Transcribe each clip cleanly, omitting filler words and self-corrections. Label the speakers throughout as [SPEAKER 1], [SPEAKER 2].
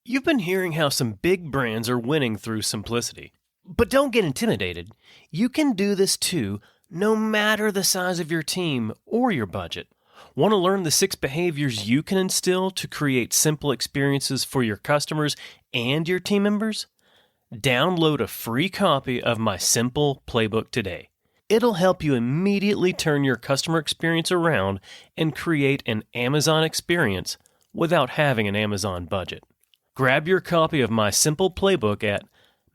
[SPEAKER 1] You've been hearing how some big brands are winning through simplicity. But don't get intimidated. You can do this too, no matter the size of your team or your budget. Want to learn the 6 behaviors you can instill to create simple experiences for your customers and your team members? Download a free copy of my Simple Playbook today. It'll help you immediately turn your customer experience around and create an Amazon experience without having an Amazon budget. Grab your copy of my Simple Playbook at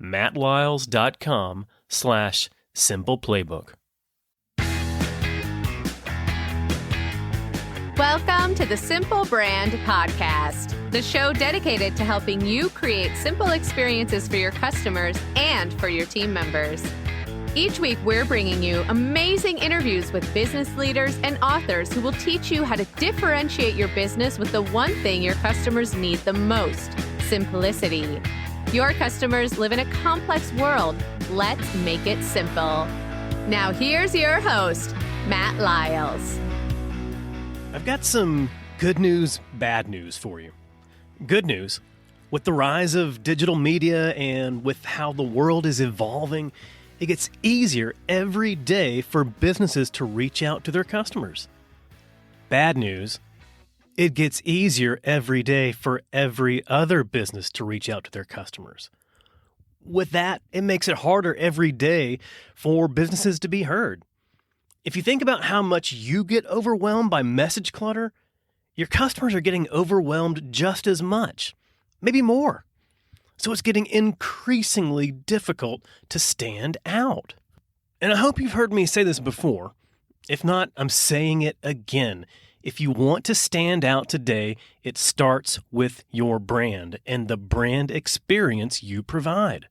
[SPEAKER 1] mattlyles.com/simpleplaybook.
[SPEAKER 2] Welcome to the Simple Brand Podcast, the show dedicated to helping you create simple experiences for your customers and for your team members. Each week, we're bringing you amazing interviews with business leaders and authors who will teach you how to differentiate your business with the one thing your customers need the most: simplicity. Your customers live in a complex world. Let's make it simple. Now, here's your host, Matt Lyles.
[SPEAKER 1] I've got some good news, bad news for you. Good news, with the rise of digital media and with how the world is evolving, it gets easier every day for businesses to reach out to their customers. Bad news, it gets easier every day for every other business to reach out to their customers. With that, it makes it harder every day for businesses to be heard. If you think about how much you get overwhelmed by message clutter, your customers are getting overwhelmed just as much, maybe more. So it's getting increasingly difficult to stand out. And I hope you've heard me say this before. If not, I'm saying it again. If you want to stand out today, it starts with your brand and the brand experience you provide.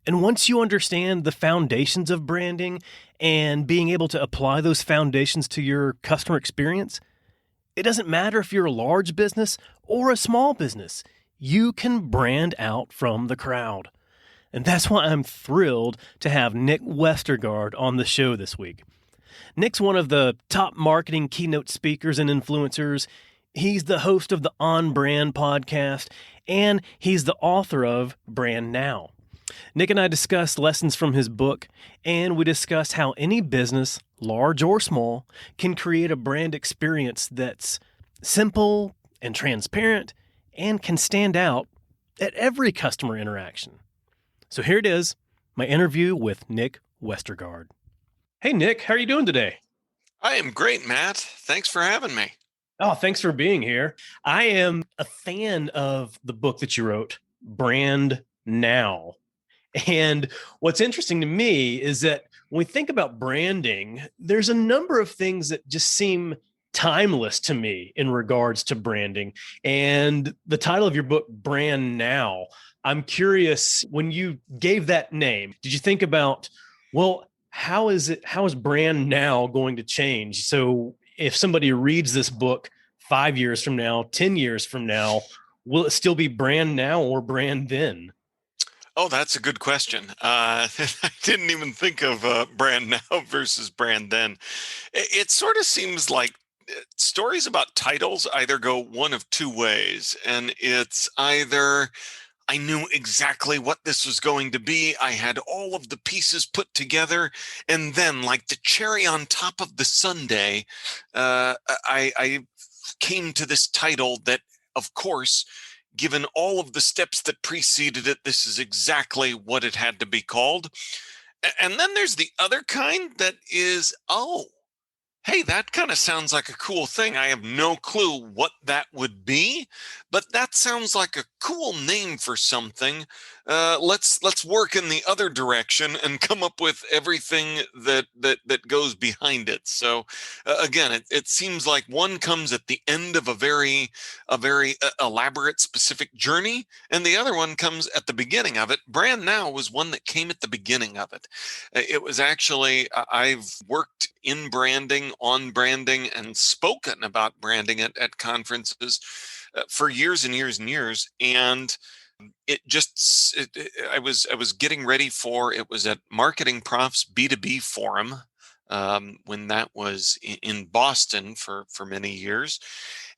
[SPEAKER 1] And once you understand the foundations of branding and being able to apply those foundations to your customer experience, it doesn't matter if you're a large business or a small business. You can brand out from the crowd. And that's why I'm thrilled to have Nick Westergaard on the show this week. Nick's one of the top marketing keynote speakers and influencers. He's the host of the On Brand podcast, and he's the author of Brand Now. Nick and I discussed lessons from his book, and we discussed how any business, large or small, can create a brand experience that's simple and transparent and can stand out at every customer interaction. So here it is, my interview with Nick Westergaard. Hey, Nick, how are you doing today?
[SPEAKER 3] I am great, Matt. Thanks for having me.
[SPEAKER 1] Oh, thanks for being here. I am a fan of the book that you wrote, Brand Now. And what's interesting to me is that when we think about branding, there's a number of things that just seem timeless to me in regards to branding. And the title of your book, Brand Now, I'm curious, when you gave that name, did you think about, well, how is brand now going to change? So if somebody reads this book 5 years from now, 10 years from now, will it still be brand now or brand then?
[SPEAKER 3] Oh, that's a good question. I didn't even think of brand now versus brand then. It sort of seems like stories about titles either go one of two ways, and it's either I knew exactly what this was going to be. I had all of the pieces put together, and then, like the cherry on top of the sundae, I came to this title that, of course, given all of the steps that preceded it, this is exactly what it had to be called. And then there's the other kind that is, oh, hey, that kind of sounds like a cool thing. I have no clue what that would be, but that sounds like a cool name for something. Let's work in the other direction and come up with everything that goes behind it. So again, it seems like one comes at the end of a very elaborate, specific journey, and the other one comes at the beginning of it. Brand Now was one that came at the beginning of it. It was actually, I've worked in branding, on branding, and spoken about branding at conferences for years and years and years. And I was getting ready for, it was at Marketing Prof's B2B forum when that was in Boston for many years.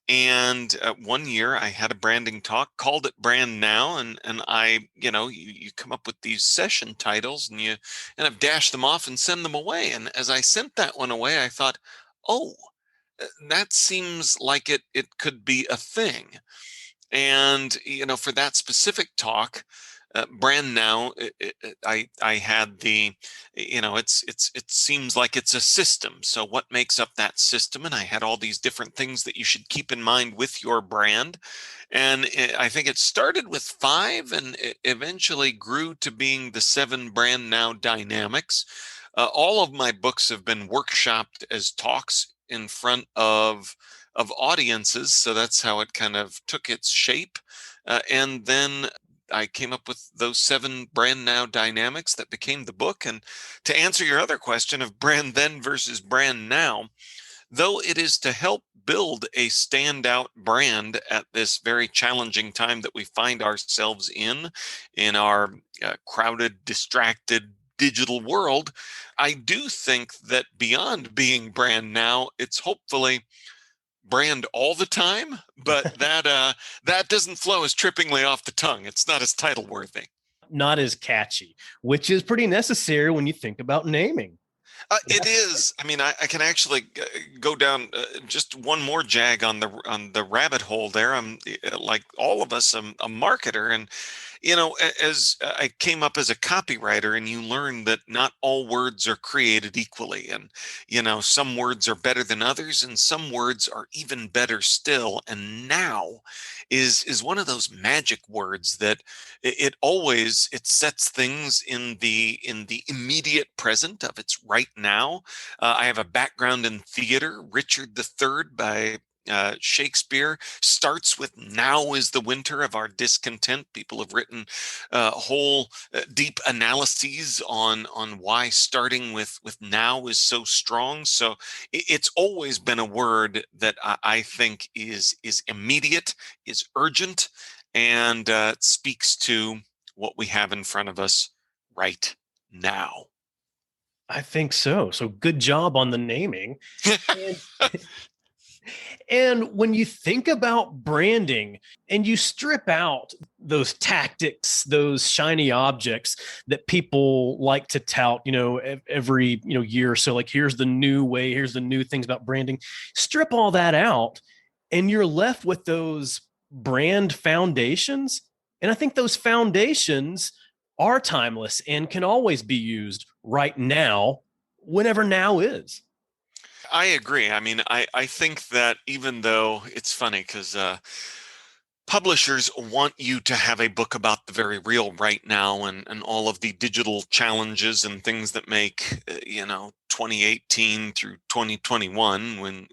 [SPEAKER 3] And one year I had a branding talk, called it Brand Now, and I, you come up with these session titles and I've dashed them off and send them away. And as I sent that one away, I thought, oh, that seems like it could be a thing. And for that specific talk, Brand Now, I had it seems like it's a system. So what makes up that system? And I had all these different things that you should keep in mind with your brand. And I think it started with 5 and it eventually grew to being the 7 Brand Now dynamics. All of my books have been workshopped as talks in front of audiences. So that's how it kind of took its shape. And then I came up with those 7 Brand Now dynamics that became the book. And to answer your other question of brand then versus brand now, though it is to help build a standout brand at this very challenging time that we find ourselves in our crowded, distracted digital world, I do think that beyond being brand now, it's hopefully brand all the time, but that doesn't flow as trippingly off the tongue. It's not as title worthy.
[SPEAKER 1] Not as catchy, which is pretty necessary when you think about naming.
[SPEAKER 3] It is. I mean, I can actually go down just one more jag on the rabbit hole there. I'm like all of us, I'm a marketer, and as I came up as a copywriter, and you learn that not all words are created equally, and some words are better than others, and some words are even better still. And now is one of those magic words that it sets things in the immediate present of it's right now. I have a background in theater. Richard III by Shakespeare starts with "Now is the winter of our discontent." People have written whole deep analyses on why starting with "now" is so strong. So it's always been a word that I think is immediate, is urgent, and speaks to what we have in front of us right now.
[SPEAKER 1] I think so. So good job on the naming. And when you think about branding and you strip out those tactics, those shiny objects that people like to tout, every, year or so, like here's the new way, here's the new things about branding, strip all that out and you're left with those brand foundations. And I think those foundations are timeless and can always be used right now, whenever now is.
[SPEAKER 3] I agree. I mean, I think that even though it's funny because publishers want you to have a book about the very real right now and all of the digital challenges and things that make, 2018 through 2021, when,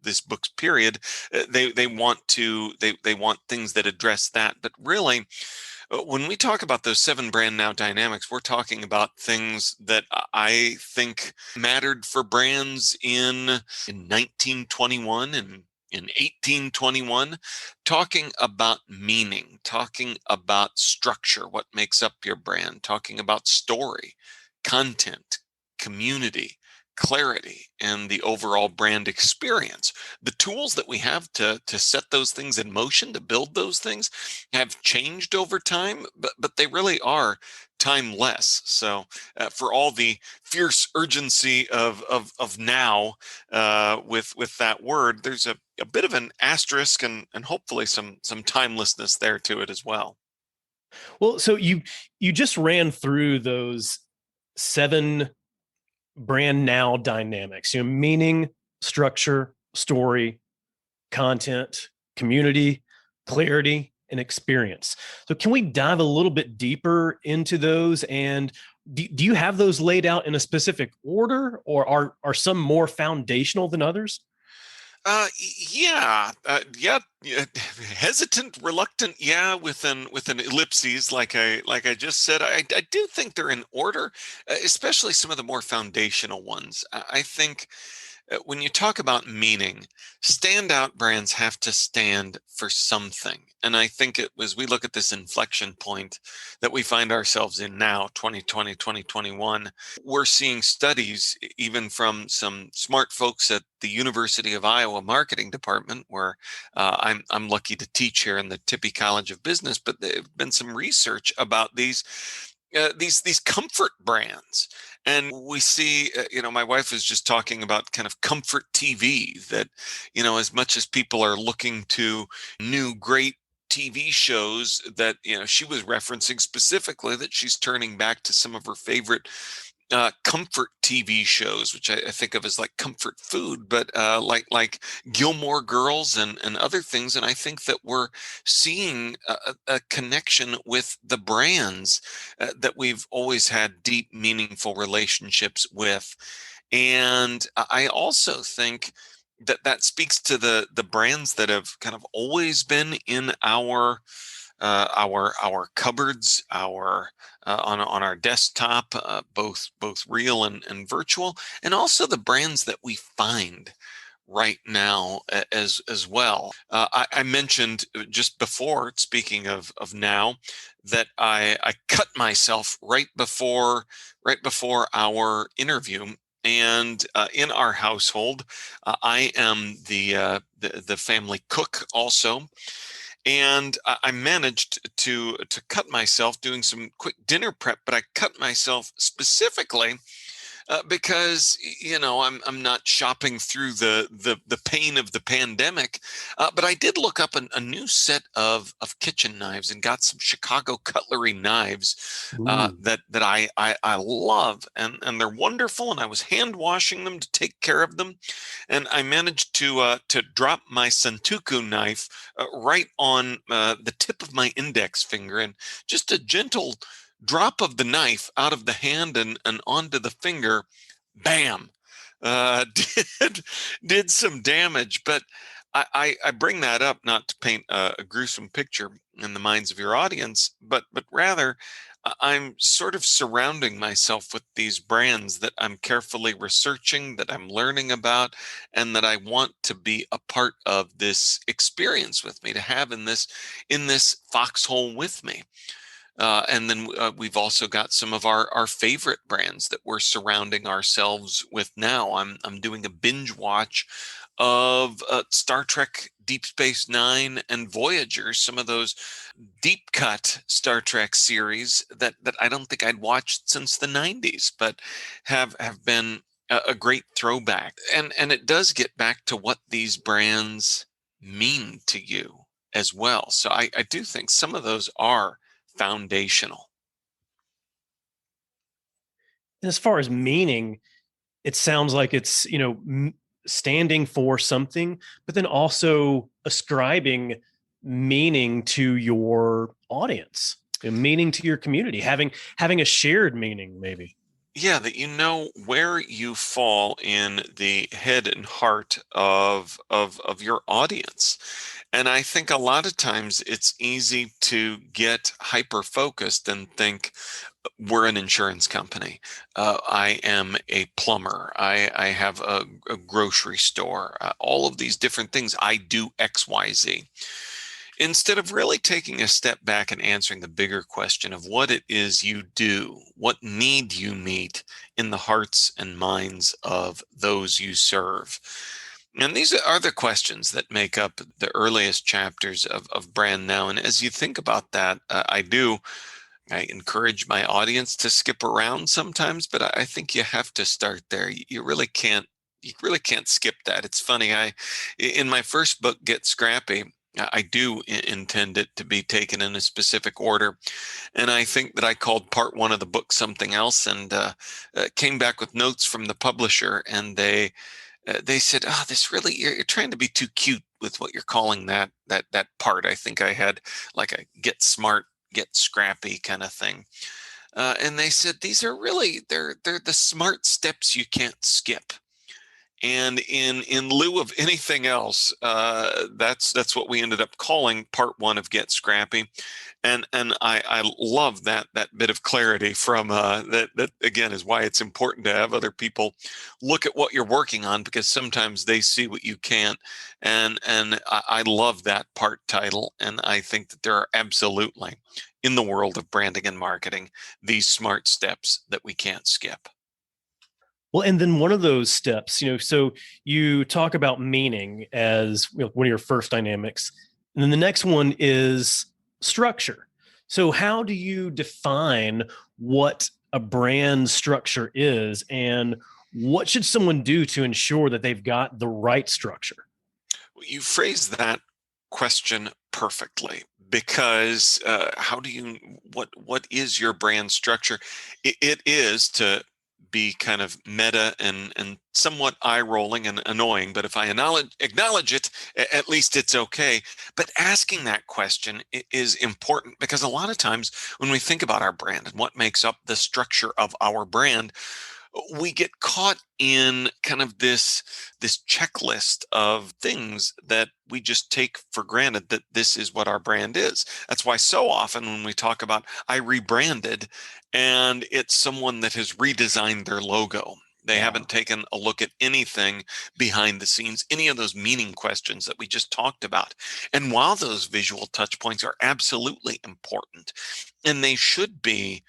[SPEAKER 3] this book's period, they want things that address that. But really, when we talk about those 7 Brand Now dynamics, we're talking about things that I think mattered for brands in 1921 and in 1821, talking about meaning, talking about structure, what makes up your brand, talking about story, content, community, clarity, and the overall brand experience. The tools that we have to set those things in motion, to build those things, have changed over time, but they really are timeless. So for all the fierce urgency of now with that word, there's a bit of an asterisk and hopefully some timelessness there to it as well.
[SPEAKER 1] Well, so you just ran through those 7 Brand Now dynamics, meaning, structure, story, content, community, clarity, and experience. So can we dive a little bit deeper into those? And do you have those laid out in a specific order, or are some more foundational than others?
[SPEAKER 3] Yeah, hesitant, reluctant, yeah, with an ellipses, like I just said. I do think they're in order, especially some of the more foundational ones. I think When you talk about meaning, standout brands have to stand for something. And I think as we look at this inflection point that we find ourselves in now, 2020, 2021, we're seeing studies even from some smart folks at the University of Iowa marketing department, where I'm lucky to teach here in the Tippy College of Business, but there have been some research about these comfort brands. And we see, my wife was just talking about kind of comfort TV, that, as much as people are looking to new great TV shows, that, she was referencing specifically that she's turning back to some of her favorite comfort TV shows, which I think of as like comfort food, but like Gilmore Girls and other things. And I think that we're seeing a connection with the brands that we've always had deep, meaningful relationships with. And I also think that speaks to the brands that have kind of always been in our cupboards, our on our desktop, both real and virtual, and also the brands that we find right now as well. I mentioned just before, speaking of now, that I cut myself right before our interview. And in our household, I am the family cook also. And I managed to cut myself doing some quick dinner prep, but I cut myself specifically because I'm not shopping through the pain of the pandemic, but I did look up a new set of kitchen knives and got some Chicago cutlery knives
[SPEAKER 1] Ooh.
[SPEAKER 3] that I love, and they're wonderful. And I was hand washing them to take care of them, and I managed to drop my Santoku knife right on the tip of my index finger, and just a gentle drop of the knife out of the hand and onto the finger, bam, uh, did did some damage. But I bring that up not to paint a gruesome picture in the minds of your audience, but rather I'm sort of surrounding myself with these brands that I'm carefully researching, that I'm learning about, and that I want to be a part of this experience with me, to have in this foxhole with me. And then we've also got some of our favorite brands that we're surrounding ourselves with now. I'm doing a binge watch of Star Trek, Deep Space Nine, and Voyager, some of those deep cut Star Trek series that I don't think I'd watched since the 90s, but have been a great throwback. And it does get back to what these brands mean to you as well. So I do think some of those are foundational.
[SPEAKER 1] As far as meaning, it sounds like it's, standing for something, but then also ascribing meaning to your audience, meaning to your community, having a shared meaning, maybe.
[SPEAKER 3] Yeah, that you know where you fall in the head and heart of your audience. And I think a lot of times it's easy to get hyper focused and think, we're an insurance company. I am a plumber. I have a grocery store. All of these different things. I do X, Y, Z. Instead of really taking a step back and answering the bigger question of what it is you do, what need you meet in the hearts and minds of those you serve. And these are the questions that make up the earliest chapters of Brand Now. And as you think about that, I encourage my audience to skip around sometimes, but I think you have to start there. You really can't skip that. It's funny. In my first book, Get Scrappy, I do intend it to be taken in a specific order. And I think that I called part one of the book something else, and came back with notes from the publisher. And they said, "Oh, this really, you're trying to be too cute with what you're calling that part." I think I had like a get smart, get scrappy kind of thing. And they said, these are really, they're the smart steps you can't skip. And in lieu of anything else, that's what we ended up calling part one of Get Scrappy. And I love that bit of clarity from that again is why it's important to have other people look at what you're working on, because sometimes they see what you can't. And I love that part title. And I think that there are absolutely, in the world of branding and marketing, these smart steps that we can't skip.
[SPEAKER 1] Well, and then one of those steps, so you talk about meaning as one of your first dynamics. And then the next one is structure. So how do you define what a brand structure is, and what should someone do to ensure that they've got the right structure?
[SPEAKER 3] You phrased that question perfectly, because what is your brand structure? It is to be kind of meta and somewhat eye-rolling and annoying, but if I acknowledge it, at least it's okay. But asking that question is important, because a lot of times when we think about our brand and what makes up the structure of our brand, we get caught in kind of this checklist of things that we just take for granted that this is what our brand is. That's why so often when we talk about I rebranded, and it's someone that has redesigned their logo. They haven't taken a look at anything behind the scenes, any of those meaning questions that we just talked about. And while those visual touch points are absolutely important, and they should be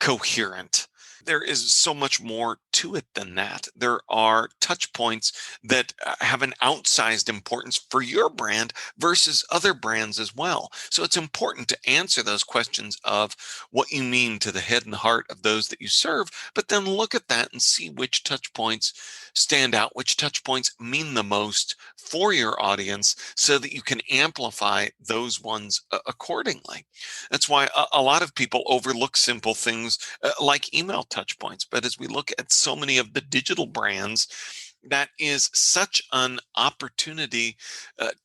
[SPEAKER 3] coherent, there is so much more to it than that. There are touch points that have an outsized importance for your brand versus other brands as well. So it's important to answer those questions of what you mean to the head and heart of those that you serve, but then look at that and see which touch points stand out, which touch points mean the most for your audience, so that you can amplify those ones accordingly. That's why a lot of people overlook simple things like email touch points. But as we look at so many of the digital brands, that is such an opportunity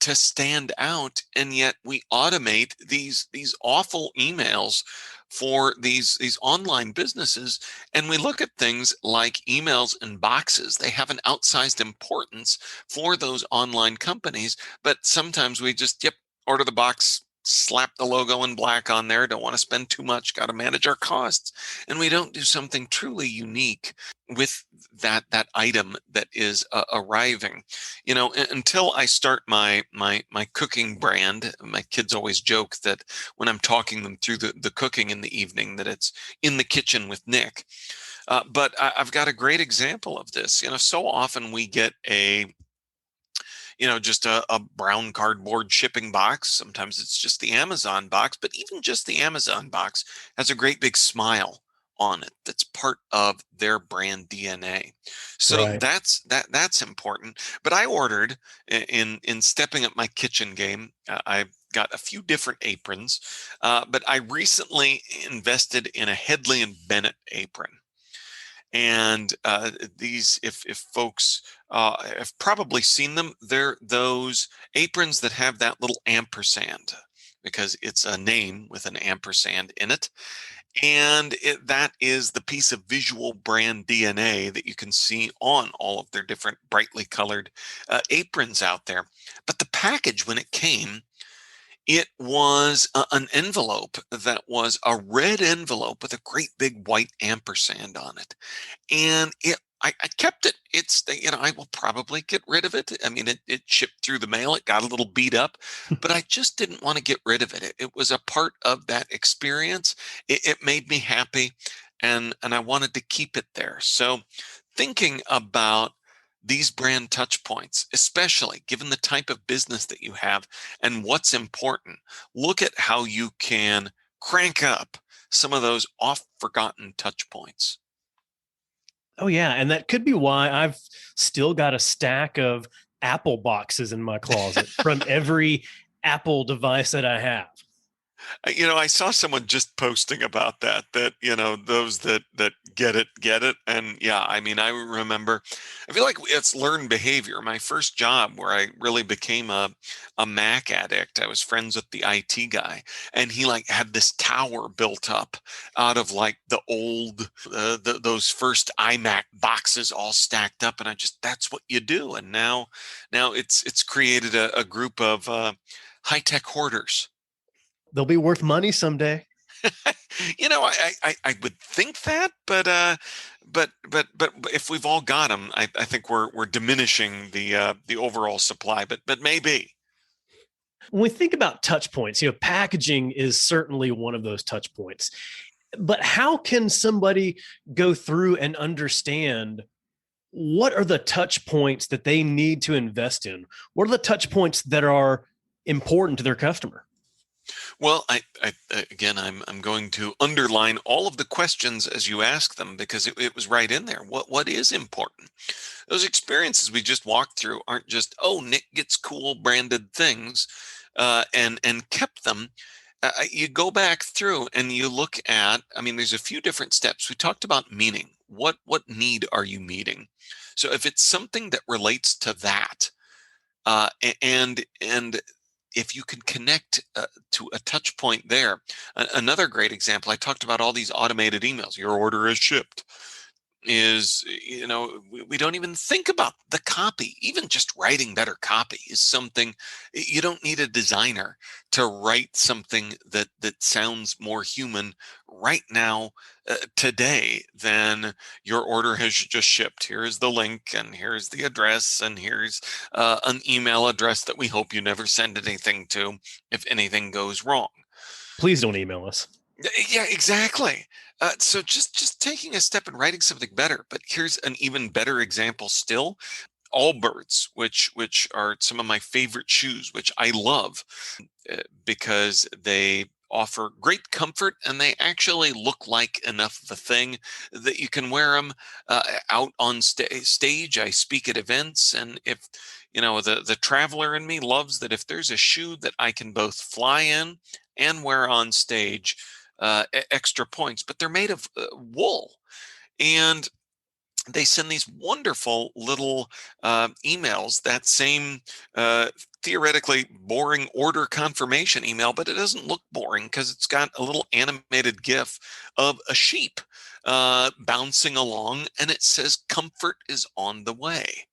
[SPEAKER 3] to stand out, and yet we automate these awful emails for these online businesses. And we look at things like emails and boxes. They have an outsized importance for those online companies, but sometimes we just order the box, slap the logo in black on there, don't want to spend too much, got to manage our costs, and we don't do something truly unique with that item that is arriving. Until I start my cooking brand, my kids always joke that when I'm talking them through the cooking in the evening, that it's in the kitchen with Nick. But I've got a great example of this. So often we get just a brown cardboard shipping box. Sometimes it's just the Amazon box, but even just the Amazon box has a great big smile on it. That's part of their brand DNA. So
[SPEAKER 1] Right.
[SPEAKER 3] that's important. But I ordered in stepping up my kitchen game. I got a few different aprons, but I recently invested in a Headley and Bennett apron. And these, if folks have probably seen them, they're those aprons that have that little ampersand, because it's a name with an ampersand in it. And that is the piece of visual brand DNA that you can see on all of their different brightly colored aprons out there. But the package, when it came, it was an envelope that was a red envelope with a great big white ampersand on it. And I kept it. I will probably get rid of it. I mean, it shipped through the mail. It got a little beat up, but I just didn't want to get rid of it. It was a part of that experience. It made me happy, and I wanted to keep it there. So thinking about these brand touch points, especially given the type of business that you have and what's important, look at how you can crank up some of those oft forgotten touch points.
[SPEAKER 1] Oh, yeah. And that could be why I've still got a stack of Apple boxes in my closet from every Apple device that I have.
[SPEAKER 3] I saw someone just posting about that, those that get it. And yeah, I mean, I remember, I feel like it's learned behavior. My first job where I really became a Mac addict, I was friends with the IT guy, and he like had this tower built up out of like the old, those first iMac boxes all stacked up. And that's what you do. And now it's created a group of high-tech hoarders.
[SPEAKER 1] They'll be worth money someday.
[SPEAKER 3] I would think that, but if we've all got them, I think we're diminishing the overall supply. But maybe.
[SPEAKER 1] When we think about touch points, packaging is certainly one of those touch points. But how can somebody go through and understand what are the touch points that they need to invest in? What are the touch points that are important to their customer?
[SPEAKER 3] Well, again, I'm going to underline all of the questions as you ask them, because it was right in there. What is important? Those experiences we just walked through aren't just, oh, Nick gets cool branded things, and kept them. You go back through and you look at, I mean, there's a few different steps. We talked about meaning. What need are you meeting? So if it's something that relates to that, and if you can connect to a touch point there. Another great example, I talked about all these automated emails. Your order is shipped. We don't even think about the copy. Even just writing better copy is something. You don't need a designer to write something that sounds more human right now, today, than your order has just shipped. Here is the link, and here's the address, and here's an email address that we hope you never send anything to if anything goes wrong.
[SPEAKER 1] Please don't email us.
[SPEAKER 3] Yeah, exactly. So just taking a step and writing something better. But here's an even better example still. Allbirds, which are some of my favorite shoes, which I love, because they offer great comfort, and they actually look like enough of a thing that you can wear them out on stage. I speak at events, and if the traveler in me loves that, if there's a shoe that I can both fly in and wear on stage, extra points. But they're made of wool, and they send these wonderful little emails, that same theoretically boring order confirmation email, but it doesn't look boring because it's got a little animated GIF of a sheep bouncing along, and it says comfort is on the way.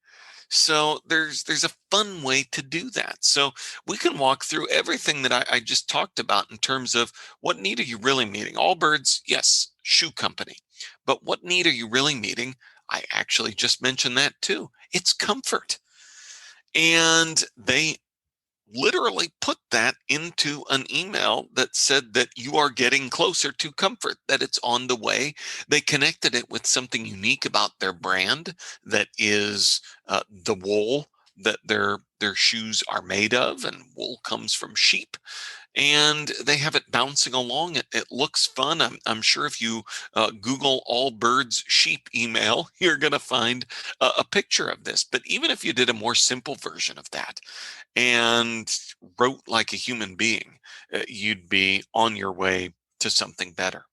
[SPEAKER 3] So there's a fun way to do that. So we can walk through everything that I just talked about in terms of what need are you really meeting? Allbirds, yes, shoe company. But what need are you really meeting? I actually just mentioned that too. It's comfort. And they literally put that into an email that said that you are getting closer to comfort, that it's on the way. They connected it with something unique about their brand, that is the wool that their shoes are made of, and wool comes from sheep. And they have it bouncing along. It looks fun. I'm sure if you Google Allbirds sheep email, you're going to find a picture of this. But even if you did a more simple version of that and wrote like a human being, you'd be on your way to something better.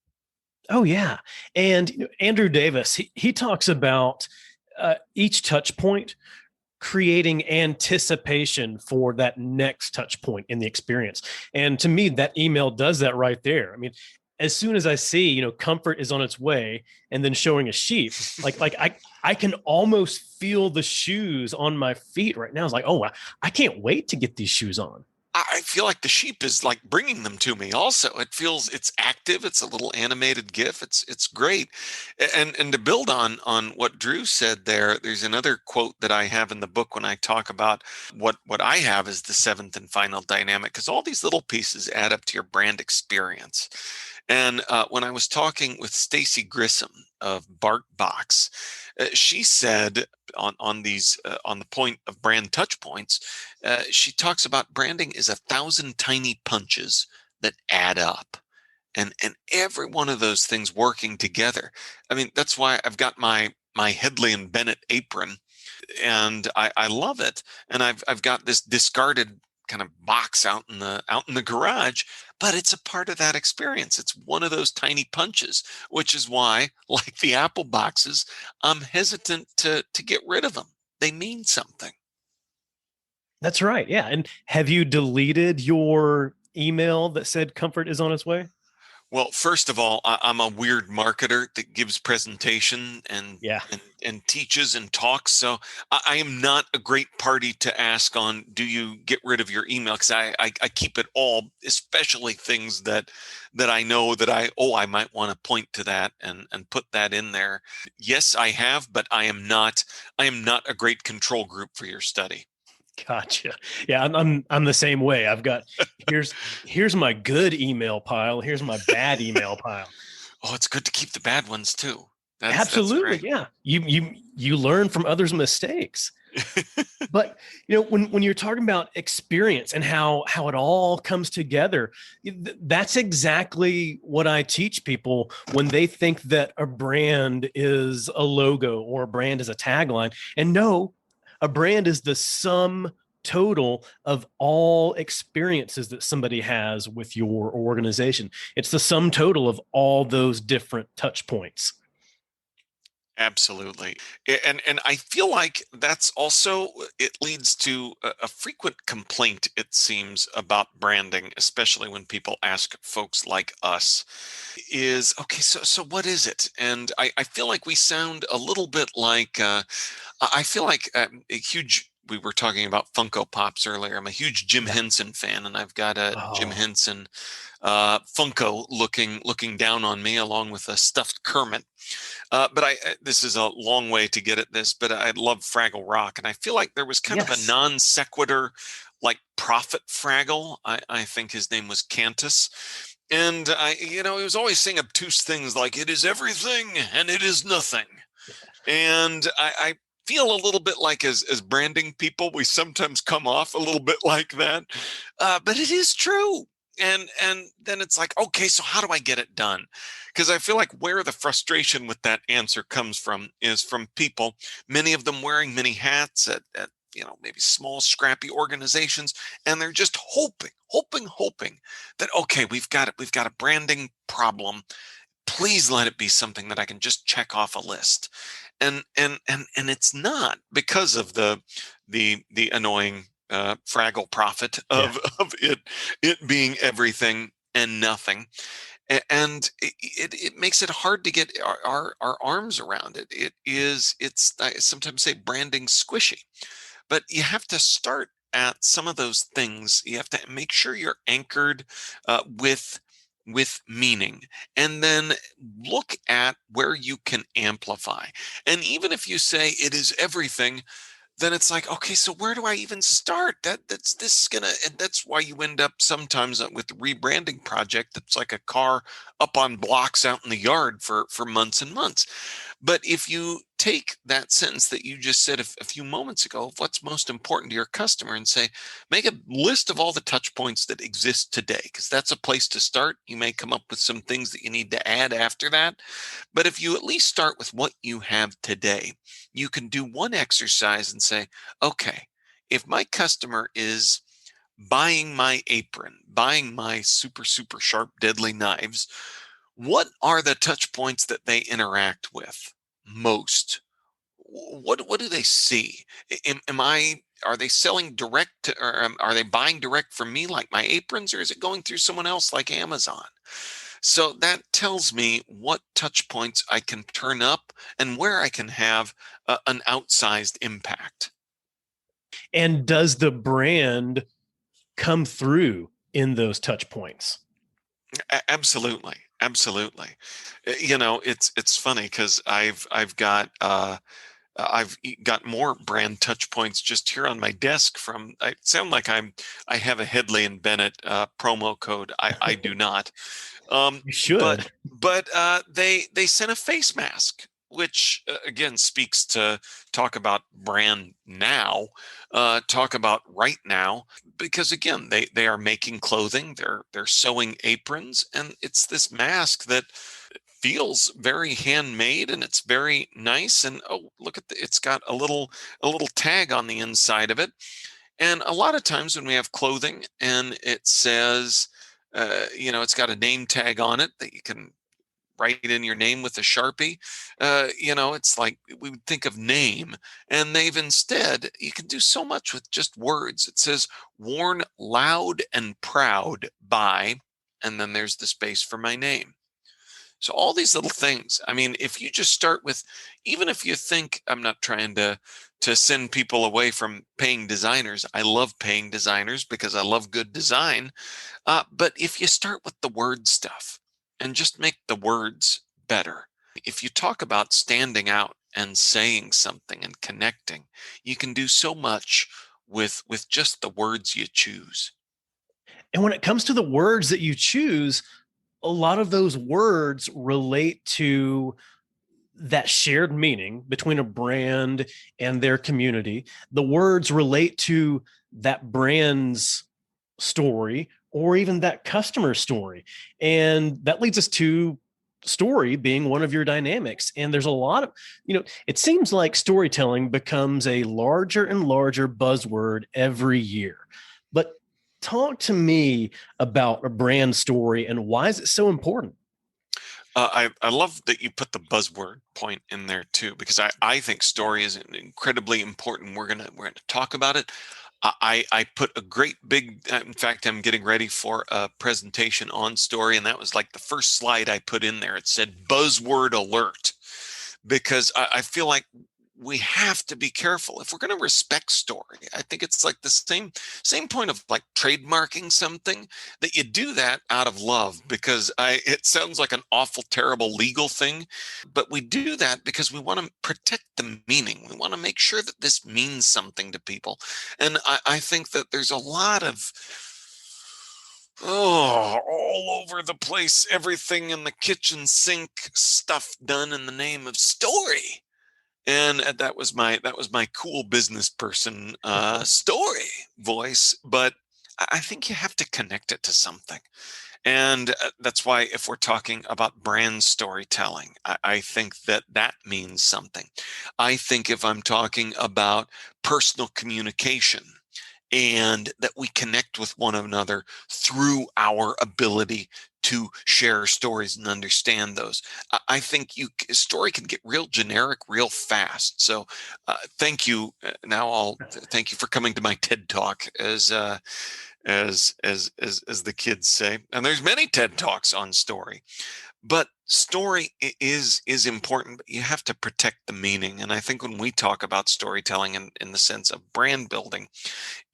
[SPEAKER 1] Oh, yeah. And Andrew Davis, he talks about each touch point creating anticipation for that next touch point in the experience. And to me, that email does that right there. I mean, as soon as I see, comfort is on its way, and then showing a sheep, like I can almost feel the shoes on my feet right now. It's like, oh, I can't wait to get these shoes on.
[SPEAKER 3] I feel like the sheep is like bringing them to me also. It feels, it's active. It's a little animated GIF. It's great. And to build on what Drew said there's another quote that I have in the book when I talk about what I have as the seventh and final dynamic, because all these little pieces add up to your brand experience. And when I was talking with Stacy Grissom of BarkBox, she said on the point of brand touch points, she talks about branding is 1,000 tiny punches that add up, and every one of those things working together. I mean, that's why I've got my Headley and Bennett apron, and I love it. And I've got this discarded kind of box out in the garage, but it's a part of that experience. It's one of those tiny punches, which is why, like the Apple boxes, I'm hesitant to get rid of them. They mean something.
[SPEAKER 1] That's right. Yeah. And have you deleted your email that said comfort is on its way?
[SPEAKER 3] Well, first of all, I'm a weird marketer that gives presentation
[SPEAKER 1] Yeah.
[SPEAKER 3] and teaches and talks. So I am not a great party to ask on, do you get rid of your email? Because I keep it all, especially things that I know that I might want to point to that and put that in there. Yes, I have, but I am not a great control group for your study.
[SPEAKER 1] Gotcha. Yeah, I'm the same way. I've got here's my good email pile. Here's my bad email pile.
[SPEAKER 3] Oh, it's good to keep the bad ones too. That's
[SPEAKER 1] Absolutely.
[SPEAKER 3] great.
[SPEAKER 1] Yeah. You learn from others' mistakes. But when you're talking about experience and how it all comes together, that's exactly what I teach people when they think that a brand is a logo or a brand is a tagline. And no, a brand is the sum total of all experiences that somebody has with your organization. It's the sum total of all those different touch points.
[SPEAKER 3] Absolutely. And I feel like that's also it leads to a frequent complaint, it seems, about branding, especially when people ask folks like us, is okay, so what is it? And I feel like we sound a little bit like I feel like a huge we were talking about Funko Pops earlier. I'm a huge Jim
[SPEAKER 1] Yeah.
[SPEAKER 3] Henson fan, and I've got a Jim
[SPEAKER 1] Oh,
[SPEAKER 3] Henson Funko looking down on me, along with a stuffed Kermit. But this is a long way to get at this, but I love Fraggle Rock, and I feel like there was kind of a
[SPEAKER 1] yes.
[SPEAKER 3] non sequitur, like Prophet Fraggle. I think his name was Cantus, and he was always saying obtuse things like "it is everything and it is nothing," and I feel a little bit like as branding people, we sometimes come off a little bit like that, but it is true. And then it's like, okay, so how do I get it done? Because I feel like where the frustration with that answer comes from is from people, many of them wearing many hats at maybe small scrappy organizations, and they're just hoping that, okay, we've got a branding problem. Please let it be something that I can just check off a list. And it's not, because of the annoying Fraggle prophet
[SPEAKER 1] Yeah.
[SPEAKER 3] of it being everything and nothing. And it makes it hard to get our arms around it. It's I sometimes say branding squishy, but you have to start at some of those things. You have to make sure you're anchored with meaning, and then look at where you can amplify. And even if you say it is everything, then it's like, okay, so where do I even start? That's this is gonna and that's why you end up sometimes with the rebranding project that's like a car up on blocks out in the yard for months and months. But if you take that sentence that you just said a few moments ago of what's most important to your customer and say, make a list of all the touch points that exist today, because that's a place to start. You may come up with some things that you need to add after that. But if you at least start with what you have today, you can do one exercise and say, okay, if my customer is buying my apron, buying my super, super sharp, deadly knives, what are the touch points that they interact with most? What do they see? Am I Are they selling direct or are they buying direct from me like my aprons, or is it going through someone else like Amazon? So that tells me what touch points I can turn up and where I can have an outsized impact.
[SPEAKER 1] And does the brand come through in those touch points?
[SPEAKER 3] Absolutely, absolutely. It's funny because I've got more brand touch points just here on my desk. From I sound like I have a Headley and Bennett promo code. I do not.
[SPEAKER 1] You
[SPEAKER 3] But
[SPEAKER 1] should.
[SPEAKER 3] they sent a face mask, which again speaks to talk about brand now, talk about right now, because again they are making clothing, they're sewing aprons, and it's this mask that feels very handmade and it's very nice. And oh, look at it's got a little tag on the inside of it. And a lot of times when we have clothing and it says It's got a name tag on it that you can write in your name with a Sharpie. It's like we would think of name, and you can do so much with just words. It says worn loud and proud by, and then there's the space for my name. So all these little things. I mean, if you just start with, even if you think, I'm not trying to send people away from paying designers. I love paying designers because I love good design. But if you start with the word stuff and just make the words better, if you talk about standing out and saying something and connecting, you can do so much with just the words you choose.
[SPEAKER 1] And when it comes to the words that you choose, a lot of those words relate to that shared meaning between a brand and their community. The words relate to that brand's story or even that customer story. And that leads us to story being one of your dynamics. And there's a lot of, it seems like storytelling becomes a larger and larger buzzword every year. But talk to me about a brand story and why is it so important?
[SPEAKER 3] I love that you put the buzzword point in there too, because I think story is incredibly important. We're gonna talk about it. I put a great big. In fact, I'm getting ready for a presentation on story, and that was like the first slide I put in there. It said buzzword alert, because I feel like we have to be careful if we're going to respect story. I think it's like the same point of like trademarking something, that you do that out of love, because it sounds like an awful terrible legal thing, but we do that because we want to protect the meaning. We want to make sure that this means something to people. And I think that there's a lot of all over the place, everything in the kitchen sink stuff done in the name of story. And that was my cool business person story voice. But I think you have to connect it to something. And that's why, if we're talking about brand storytelling, I think that means something. I think if I'm talking about personal communication, and that we connect with one another through our ability to share stories and understand those. I think a story can get real generic real fast. So thank you. Now I'll thank you for coming to my TED Talk, as the kids say. And there's many TED Talks on story. But story is important, but you have to protect the meaning. And I think when we talk about storytelling in the sense of brand building,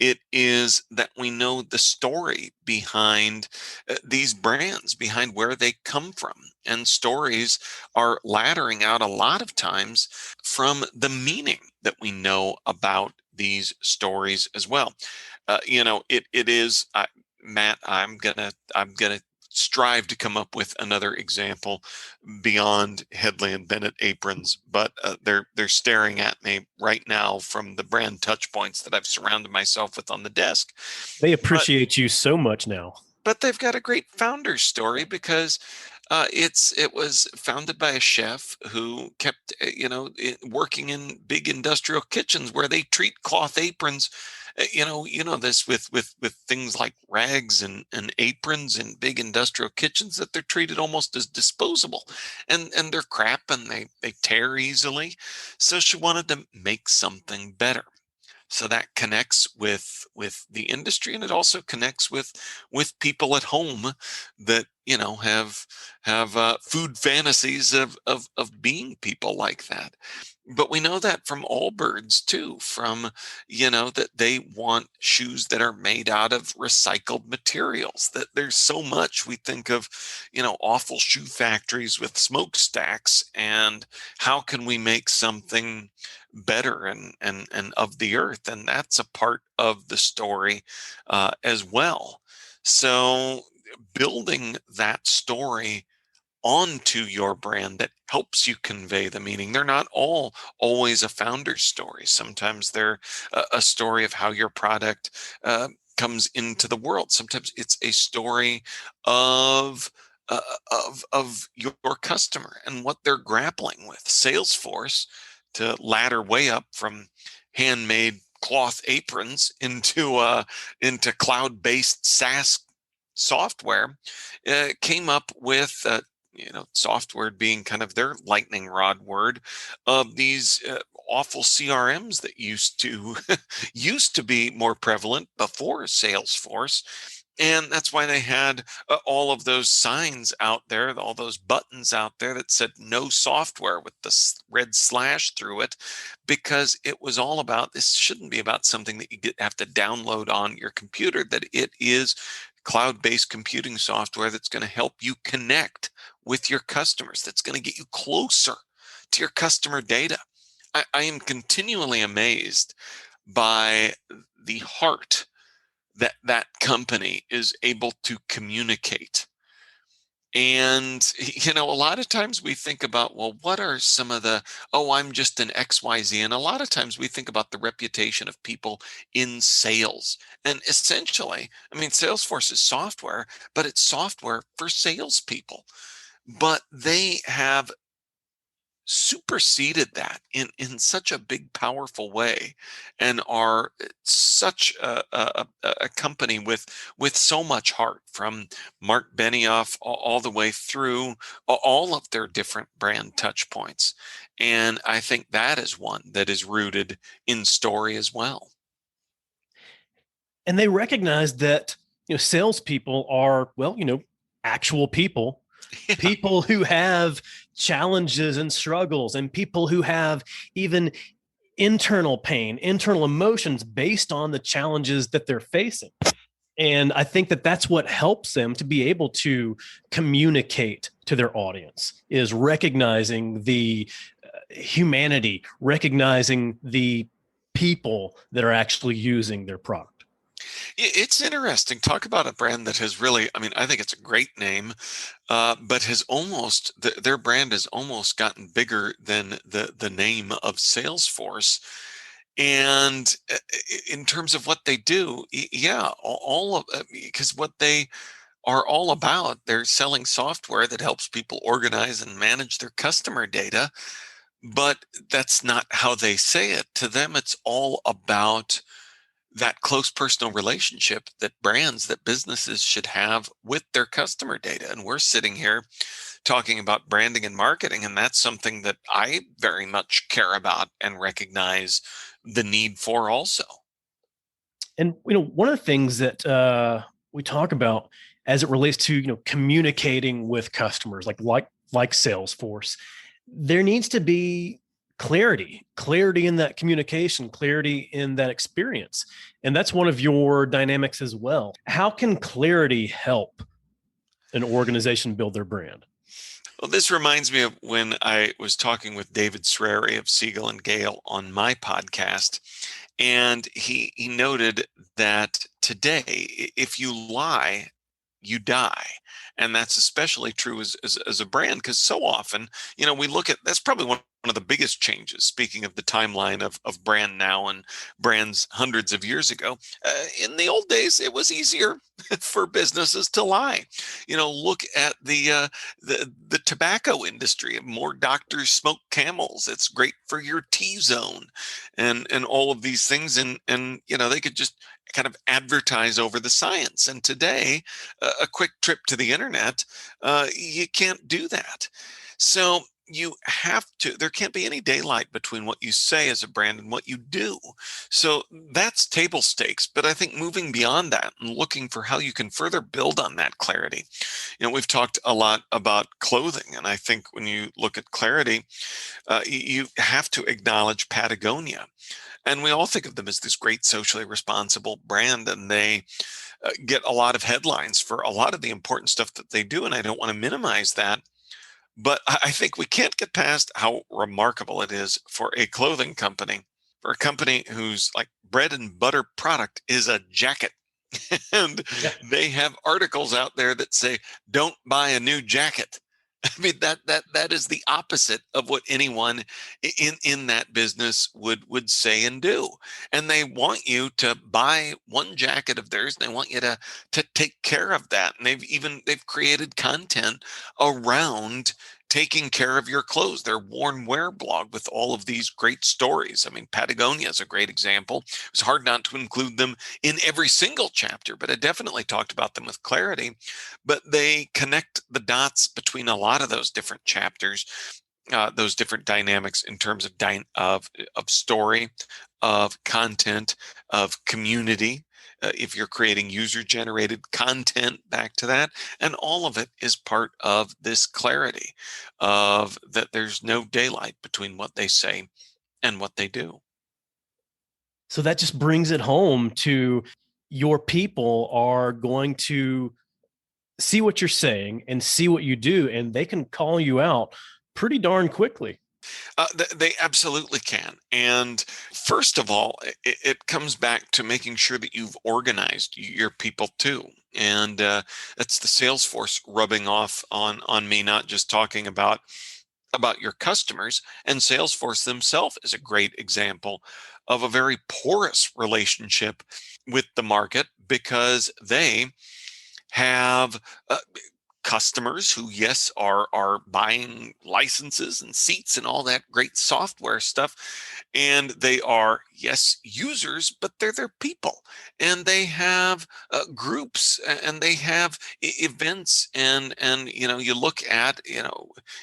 [SPEAKER 3] it is that we know the story behind these brands, behind where they come from. And stories are laddering out a lot of times from the meaning that we know about these stories as well. It is, Matt, I'm gonna strive to come up with another example beyond Headley and Bennett aprons, but they're staring at me right now from the brand touch points that I've surrounded myself with on the desk.
[SPEAKER 1] They
[SPEAKER 3] But
[SPEAKER 1] appreciate you so much now.
[SPEAKER 3] but they've got a great founder story, because it was founded by a chef who kept working in big industrial kitchens where they treat cloth aprons. This with things like rags and aprons in big industrial kitchens, that they're treated almost as disposable, and they're crap, and they tear easily. So she wanted to make something better. So that connects with the industry, and it also connects with people at home that have food fantasies of being people like that. But we know that from Allbirds too, from that they want shoes that are made out of recycled materials. That there's so much we think of, awful shoe factories with smokestacks, and how can we make something better and of the earth? And that's a part of the story as well. So building that story onto your brand that helps you convey the meaning. They're not all always a founder's story. Sometimes they're a story of how your product comes into the world. Sometimes it's a story of uh, of your customer and what they're grappling with. Salesforce, to ladder way up from handmade cloth aprons into cloud-based SaaS software came up with software being kind of their lightning rod word of these awful CRMs that used to used to be more prevalent before Salesforce. And that's why they had all of those signs out there, all those buttons out there that said no software with the red slash through it, because it was all about, this shouldn't be about something that have to download on your computer, that it is cloud-based computing software that's going to help you connect with your customers, that's going to get you closer to your customer data. I am continually amazed by the heart that company is able to communicate. And, a lot of times we think about, well, what are some of the, oh, I'm just an XYZ. And a lot of times we think about the reputation of people in sales. And essentially, Salesforce is software, but it's software for salespeople. But they have superseded that in such a big, powerful way, and are such a company with so much heart, from Mark Benioff all the way through all of their different brand touch points. And I think that is one that is rooted in story as well.
[SPEAKER 1] And they recognize that, salespeople are, actual people,
[SPEAKER 3] Yeah.
[SPEAKER 1] people who have challenges and struggles, and people who have even internal pain, internal emotions based on the challenges that they're facing. And I think that that's what helps them to be able to communicate to their audience, is recognizing the humanity, recognizing the people that are actually using their product.
[SPEAKER 3] It's interesting. Talk about a brand that has really, I think it's a great name, but has almost, their brand has almost gotten bigger than the name of Salesforce. And in terms of what they do, yeah, all of, because what they are all about, they're selling software that helps people organize and manage their customer data. But that's not how they say it. To them, it's all about that close personal relationship that brands, that businesses should have with their customer data. And we're sitting here talking about branding and marketing, and that's something that I very much care about and recognize the need for also.
[SPEAKER 1] And one of the things that we talk about as it relates to communicating with customers, like Salesforce, there needs to be clarity in that communication, clarity in that experience. And that's one of your dynamics as well. How can clarity help an organization build their brand?
[SPEAKER 3] Well, this reminds me of when I was talking with David Sreri of Siegel and Gale on my podcast. And he noted that today, if you lie, you die. And that's especially true as a brand, because so often, we look at, that's probably one of the biggest changes, speaking of the timeline of brand now and brands hundreds of years ago. In the old days, it was easier for businesses to lie. Look at the tobacco industry. More doctors smoke Camels. It's great for your T-zone and all of these things. And they could just kind of advertise over the science. And today, a quick trip to the internet, you can't do that. So you have to, there can't be any daylight between what you say as a brand and what you do. So that's table stakes. But I think moving beyond that and looking for how you can further build on that clarity. We've talked a lot about clothing, and I think when you look at clarity, you have to acknowledge Patagonia. And we all think of them as this great socially responsible brand, and they get a lot of headlines for a lot of the important stuff that they do. And I don't want to minimize that. But I think we can't get past how remarkable it is for a clothing company, for a company whose like bread and butter product is a jacket. And
[SPEAKER 1] Yeah.
[SPEAKER 3] they have articles out there that say, don't buy a new jacket. That is the opposite of what anyone in that business would say and do. And they want you to buy one jacket of theirs, and they want you to take care of that. And they've created content around taking care of your clothes, their worn wear blog with all of these great stories. I mean, Patagonia is a great example. It was hard not to include them in every single chapter, but I definitely talked about them with clarity. But they connect the dots between a lot of those different chapters, those different dynamics in terms of story, of content, of community. If you're creating user-generated content, back to that, and all of it is part of this clarity of that there's no daylight between what they say and what they do.
[SPEAKER 1] So that just brings it home to your people are going to see what you're saying and see what you do, and they can call you out pretty darn quickly.
[SPEAKER 3] They absolutely can. And first of all, it comes back to making sure that you've organized your people too. And that's the Salesforce rubbing off on me, not just talking about your customers. And Salesforce themselves is a great example of a very porous relationship with the market, because they have customers who, yes, are buying licenses and seats and all that great software stuff, and they are, yes, users, but they're their people, and they have groups, and they have events, and you look at,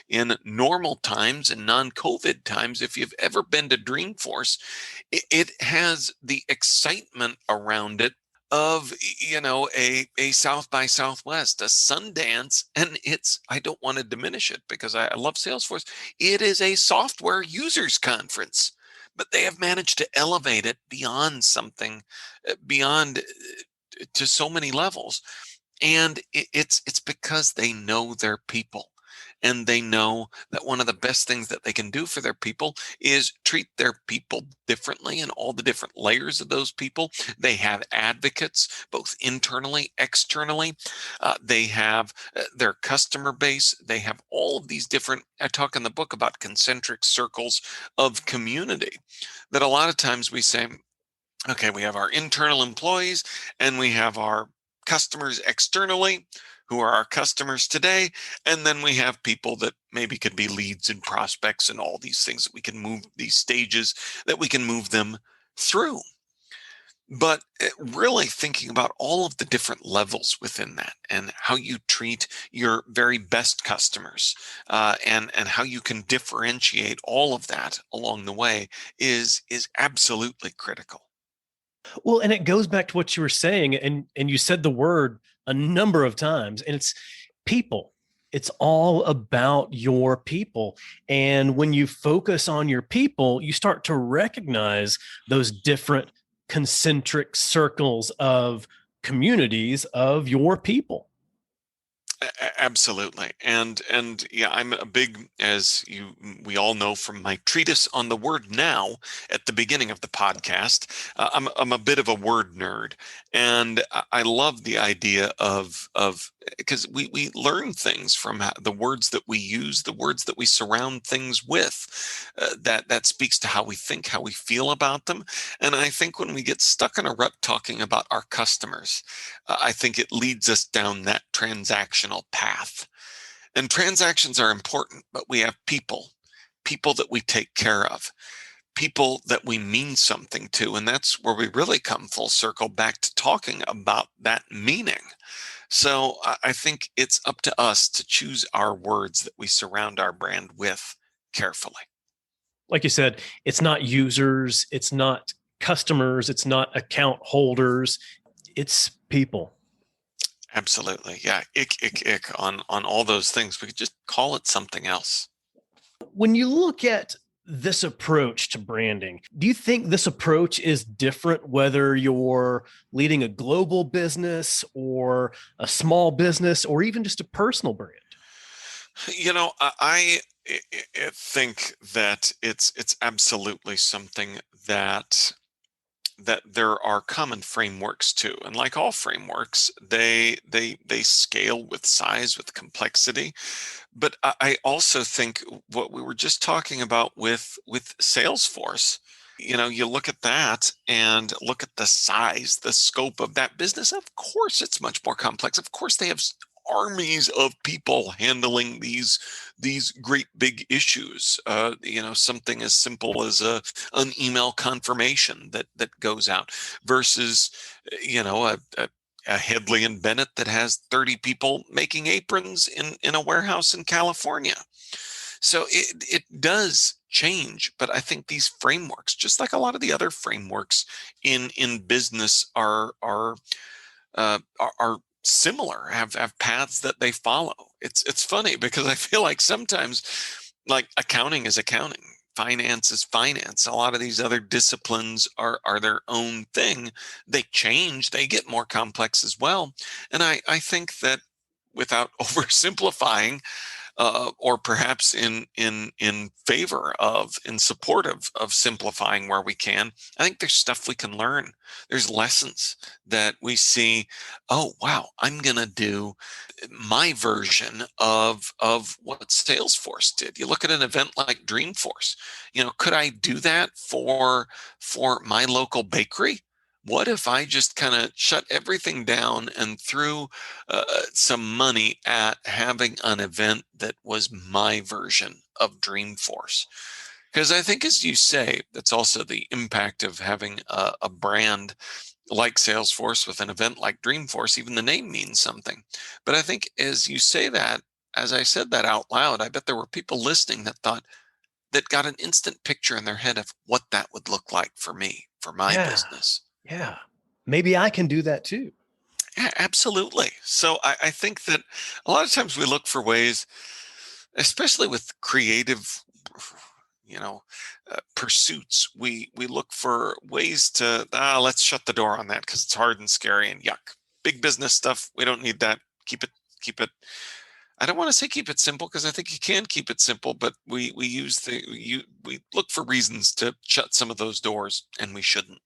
[SPEAKER 3] in normal times and non-COVID times, if you've ever been to Dreamforce, it has the excitement around it of a South by Southwest, a Sundance. And I don't want to diminish it, because I love Salesforce. It is a software users conference, but they have managed to elevate it beyond something, beyond to so many levels. And it's because they know their people. And they know that one of the best things that they can do for their people is treat their people differently, and all the different layers of those people. They have advocates, both internally, externally. They have their customer base. They have all of these different, I talk in the book about concentric circles of community, that a lot of times we say, okay, we have our internal employees and we have our customers externally, who are our customers today. And then we have people that maybe could be leads and prospects and all these things that we can move, these stages that we can move them through. But really thinking about all of the different levels within that, and how you treat your very best customers, and how you can differentiate all of that along the way is absolutely critical.
[SPEAKER 1] Well, and it goes back to what you were saying, and you said the word a number of times, and it's people. It's all about your people. And when you focus on your people, you start to recognize those different concentric circles of communities of your people.
[SPEAKER 3] Absolutely. And yeah, I'm a big, as we all know from my treatise on the word now at the beginning of the podcast, I'm a bit of a word nerd, and I love the idea of because we learn things from the words that we use, the words that we surround things with, that speaks to how we think, how we feel about them. And I think when we get stuck in a rut talking about our customers, I think it leads us down that transactional path. And transactions are important, but we have people that we take care of, people that we mean something to. And that's where we really come full circle back to talking about that meaning. So I think it's up to us to choose our words that we surround our brand with carefully.
[SPEAKER 1] Like you said, it's not users, it's not customers, it's not account holders, it's people.
[SPEAKER 3] Absolutely. Yeah. Ick on all those things. We could just call it something else.
[SPEAKER 1] When you look at this approach to branding, do you think this approach is different whether you're leading a global business or a small business or even just a personal brand?
[SPEAKER 3] I think that it's absolutely something that there are common frameworks too, and like all frameworks, they scale with size, with complexity. But I also think what we were just talking about with Salesforce, you look at that and look at the size, the scope of that business. Of course, it's much more complex. Of course, they have armies of people handling these great big issues. Something as simple as an email confirmation that goes out versus a Headley and Bennett that has 30 people making aprons in a warehouse in California. So it does change, but I think these frameworks, just like a lot of the other frameworks in business, are similar, have paths that they follow. It's funny because I feel like sometimes, like, accounting is accounting, finance is finance. A lot of these other disciplines are their own thing. They change, they get more complex as well. And I think that, without oversimplifying, or perhaps in favor of, in support of simplifying where we can, I think there's stuff we can learn. There's lessons that we see. Oh wow, I'm gonna do my version of what Salesforce did. You look at an event like Dreamforce. Could I do that for my local bakery? What if I just kind of shut everything down and threw some money at having an event that was my version of Dreamforce? Because I think, as you say, that's also the impact of having a brand like Salesforce with an event like Dreamforce. Even the name means something. But I think, as you say that, as I said that out loud, I bet there were people listening that got an instant picture in their head of what that would look like for me, for my business.
[SPEAKER 1] Yeah. Maybe I can do that too.
[SPEAKER 3] Yeah, absolutely. So I think that a lot of times we look for ways, especially with creative, pursuits. We look for ways to let's shut the door on that because it's hard and scary and yuck. Big business stuff, we don't need that. Keep it. I don't want to say keep it simple, because I think you can keep it simple, but we look for reasons to shut some of those doors, and we shouldn't.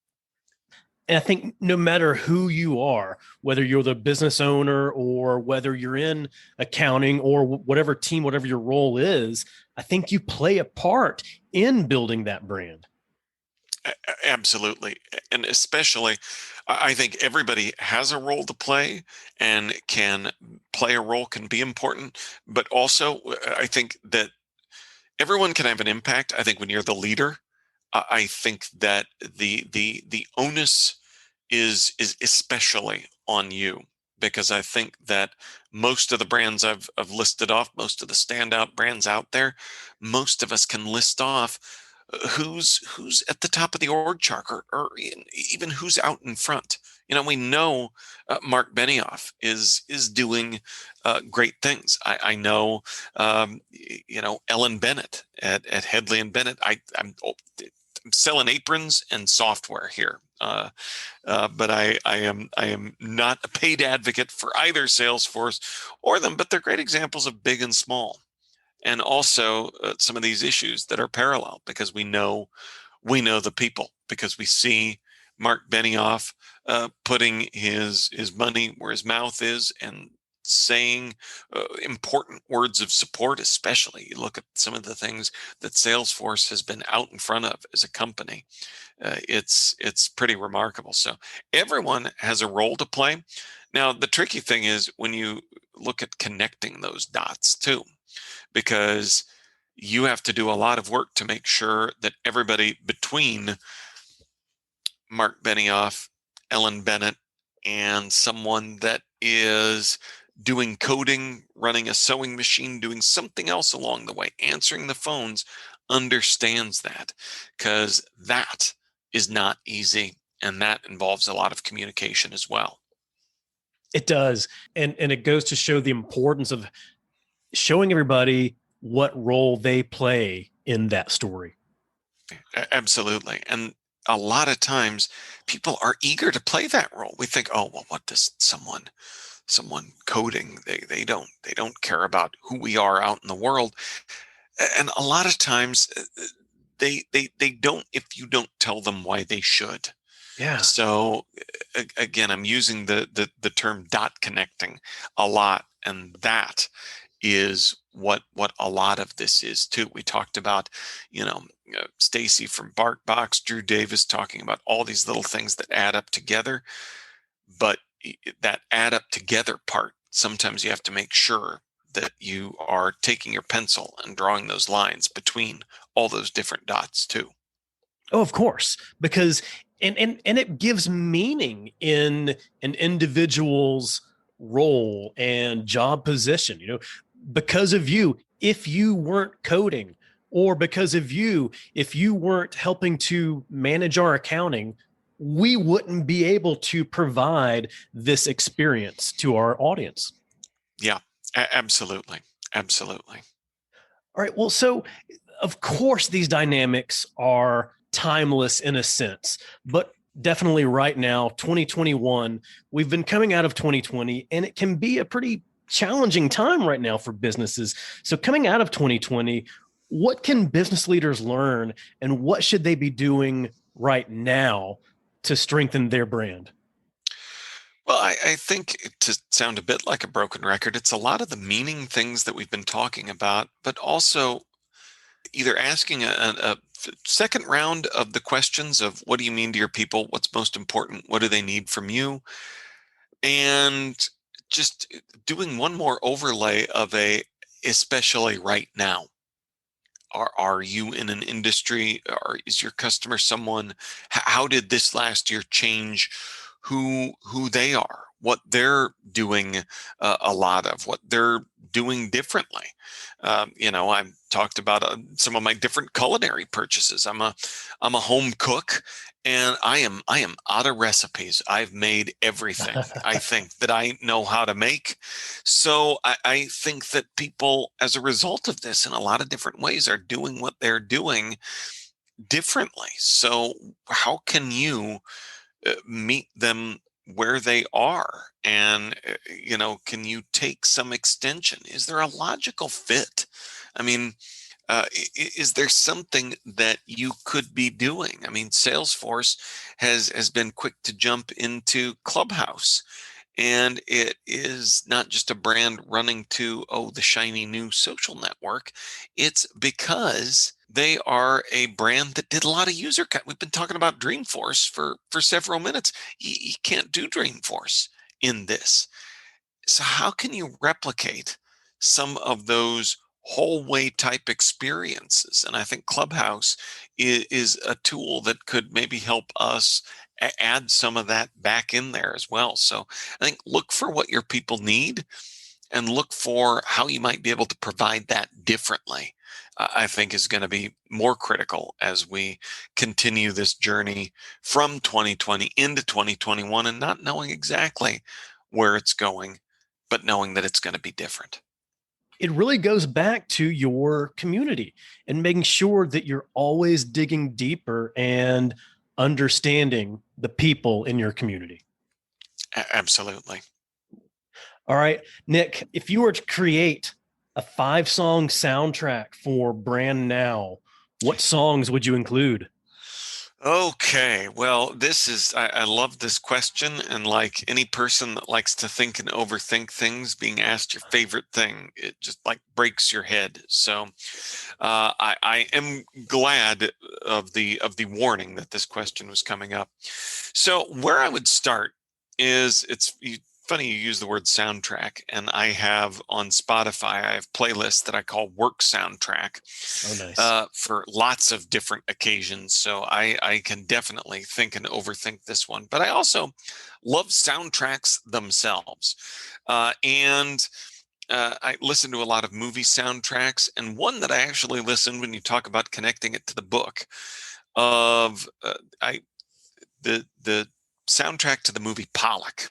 [SPEAKER 1] And I think no matter who you are, whether you're the business owner or whether you're in accounting or whatever team, whatever your role is, I think you play a part in building that brand.
[SPEAKER 3] Absolutely. And especially, I think everybody has a role to play and can play a role, can be important. But also, I think that everyone can have an impact. I think when you're the leader, I think that the onus is especially on you, because I think that most of the brands I've listed off, most of the standout brands out there, most of us can list off who's at the top of the org chart, or even who's out in front. We know Mark Benioff is doing great things. I know, Ellen Bennett at Headley and Bennett. I'm selling aprons and software here. But I am not a paid advocate for either Salesforce or them, but they're great examples of big and small, and also some of these issues that are parallel, because we know the people, because we see Mark Benioff putting his money where his mouth is and saying important words of support. Especially, you look at some of the things that Salesforce has been out in front of as a company. It's pretty remarkable. So everyone has a role to play. Now, the tricky thing is when you look at connecting those dots too, because you have to do a lot of work to make sure that everybody between Mark Benioff, Ellen Bennett, and someone that is doing coding, running a sewing machine, doing something else along the way, answering the phones, understands that, because that is not easy, and that involves a lot of communication as well.
[SPEAKER 1] It does. And it goes to show the importance of showing everybody what role they play in that story.
[SPEAKER 3] Absolutely. And a lot of times people are eager to play that role. We think, oh, well, what does someone coding, they don't care about who we are out in the world. And a lot of times they don't, if you don't tell them why they should.
[SPEAKER 1] Yeah.
[SPEAKER 3] So again, I'm using the term dot connecting a lot, and that is what a lot of this is too. We talked about, Stacy from BarkBox, Drew Davis talking about all these little things that add up together, but that add up together part sometimes you have to make sure that you are taking your pencil and drawing those lines between all those different dots too.
[SPEAKER 1] Oh, of course, because and it gives meaning in an individual's role and job position. Because of you, if you weren't coding, or because of you, if you weren't helping to manage our accounting, we wouldn't be able to provide this experience to our audience.
[SPEAKER 3] Yeah, absolutely. Absolutely.
[SPEAKER 1] All right. Well, so of course, these dynamics are timeless in a sense, but definitely right now, 2021, we've been coming out of 2020, and it can be a pretty challenging time right now for businesses. So, coming out of 2020, what can business leaders learn, and what should they be doing right now to strengthen their brand?
[SPEAKER 3] Well, I think to sound a bit like a broken record, it's a lot of the meaning things that we've been talking about, but also either asking a second round of the questions of what do you mean to your people? What's most important? What do they need from you? And just doing one more overlay of especially right now. Are you in an industry, or is your customer someone? How did this last year change who they are, what they're doing, a lot of what they're doing differently? I've talked about some of my different culinary purchases. I'm a home cook, and I am out of recipes. I've made everything I think that I know how to make. So I think that people, as a result of this, in a lot of different ways, are doing what they're doing differently. So how can you meet them where they are? And can you take some extension? Is there a logical fit? I mean, is there something that you could be doing? I mean, Salesforce has been quick to jump into Clubhouse, and it is not just a brand running to, oh, the shiny new social network. It's because they are a brand that did a lot of user cut. We've been talking about Dreamforce for several minutes. You can't do Dreamforce in this. So how can you replicate some of those hallway type experiences? And I think Clubhouse is a tool that could maybe help us add some of that back in there as well. So I think look for what your people need, and look for how you might be able to provide that differently. I think is going to be more critical as we continue this journey from 2020 into 2021, and not knowing exactly where it's going, but knowing that it's going to be different.
[SPEAKER 1] It really goes back to your community and making sure that you're always digging deeper and understanding the people in your community.
[SPEAKER 3] Absolutely.
[SPEAKER 1] All right, Nick, if you were to create a 5-song soundtrack for Brand Now, what songs would you include?
[SPEAKER 3] Okay, well, I love this question. And like any person that likes to think and overthink things, being asked your favorite thing, it just like breaks your head. So I am glad of the warning that this question was coming up. So where I would start is, funny you use the word soundtrack, and I have on Spotify, I have playlists that I call work soundtrack.
[SPEAKER 1] Oh, nice.
[SPEAKER 3] For lots of different occasions. So I can definitely think and overthink this one. But I also love soundtracks themselves. And I listen to a lot of movie soundtracks. And one that I actually listened, when you talk about connecting it to the book, of the soundtrack to the movie Pollock.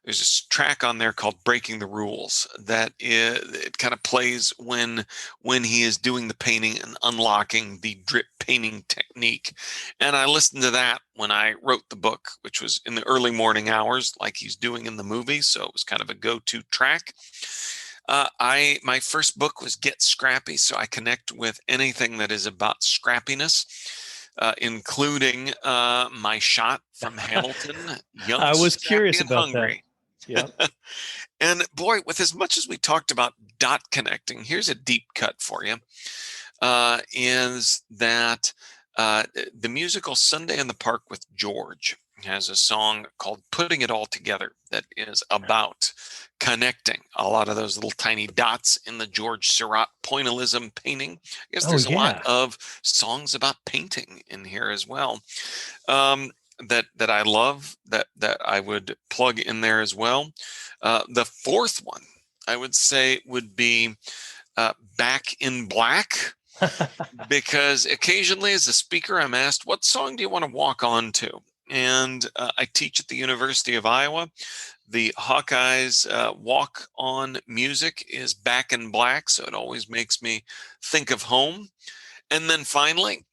[SPEAKER 3] There's this track on there called "Breaking the Rules" that it kind of plays when he is doing the painting and unlocking the drip painting technique. And I listened to that when I wrote the book, which was in the early morning hours, like he's doing in the movie. So it was kind of a go-to track. My first book was Get Scrappy, so I connect with anything that is about scrappiness. Including my shot from Hamilton, Young,
[SPEAKER 1] I was
[SPEAKER 3] Scrappy,
[SPEAKER 1] curious
[SPEAKER 3] and
[SPEAKER 1] about
[SPEAKER 3] Hungry.
[SPEAKER 1] that. Yeah.
[SPEAKER 3] And boy, with as much as we talked about dot connecting, here's a deep cut for you. Is that the musical Sunday in the Park with George has a song called "Putting It All Together" that is about connecting a lot of those little tiny dots in the George Seurat pointillism painting. I guess
[SPEAKER 1] Oh,
[SPEAKER 3] there's a lot
[SPEAKER 1] yeah.
[SPEAKER 3] of songs about painting in here as well. That I love, that I would plug in there as well. The fourth one I would say would be Back in Black, because occasionally as a speaker I'm asked, what song do you want to walk on to? And I teach at the University of Iowa. The Hawkeyes walk-on music is Back in Black, so it always makes me think of home. And then finally,